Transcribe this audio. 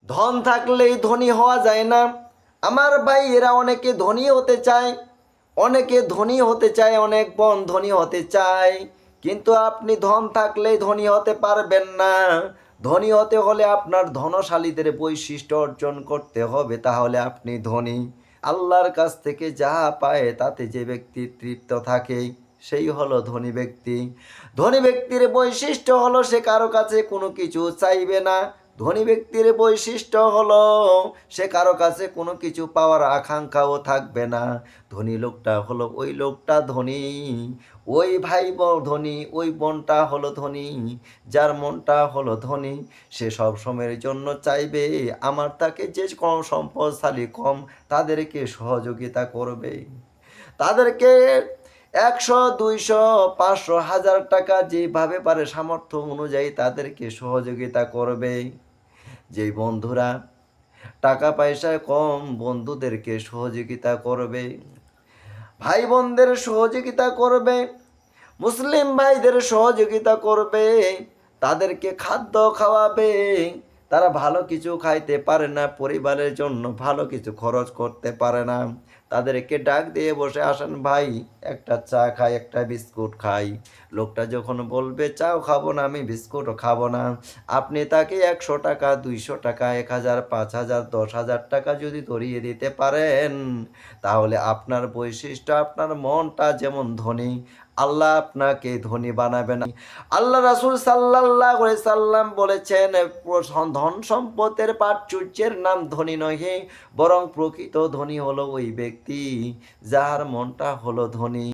ধন থাকলেই ধনী হওয়া যায় না। আমার ভাই, এরা অনেকে ধনী হতে চায়, অনেকে ধনী হতে চায়, অনেক বোন ধনী হতে চায়, কিন্তু আপনি ধন থাকলেই ধনী হতে পারবেন না। ধনী হতে হলে আপনার ধনশালীদের বৈশিষ্ট্য অর্জন করতে হবে, তাহলে আপনি ধনী। আল্লাহর কাছ থেকে যা পায় তাতে যে ব্যক্তি তৃপ্ত থাকে সেই হলো ধনী ব্যক্তি। ধনী ব্যক্তির বৈশিষ্ট্য হলো সে কারো কাছে কোনো কিছু চাইবে না। ধনী ব্যক্তির বৈশিষ্ট্য হলো সে কারো কাছে কোনো কিছু পাওয়ার আকাঙ্ক্ষাও থাকবে না। ধনী লোকটা হলো ওই লোকটা ধনী, ওই ভাই ধনী, ওই বোনটা হলো ধনী, যার মনটা হলো ধনী। সে সব সময়ের জন্য চাইবে আমার তাকে যে কম সম্পদশালী কম তাদেরকে সহযোগিতা করবে, তাদেরকে 100, 200, 500, 1000 টাকা যেভাবে পারে সামর্থ্য অনুযায়ী তাদেরকে সহযোগিতা করবে। যেই বন্ধুরা টাকা পয়সায় কম বন্ধুদেরকে সহযোগিতা করবে, ভাই বোনদের সহযোগিতা করবে, মুসলিম ভাইদের সহযোগিতা করবে, তাদেরকে খাদ্য খাওয়াবে। তারা ভালো কিছু খাইতে পারে না, পরিবারের জন্য ভালো কিছু খরচ করতে পারে না, তাদেরকে ডাক দিয়ে বসে আসেন ভাই একটা চা খাই, একটা বিস্কুট খাই। লোকটা যখন বলবে চাও খাবো না, আমি বিস্কুটও খাবো না, আপনি তাকে 100 টাকা, 200 টাকা, 1000, 5000, 10,000 টাকা যদি ধরিয়ে দিতে পারেন, তাহলে আপনার বৈশিষ্ট্য, আপনার মনটা যেমন ধনী, আল্লাহ আপনাকে ধনী বানাবেন। আল্লাহ রাসূল সাল্লাল্লাহু আলাইহি সাল্লাম বলেছেন, ধন সম্পদের প্রাচুর্যের নাম ধনী নহে, বরং প্রকৃত ধনী হলো ওই ব্যক্তি যার মনটা হলো ধনী।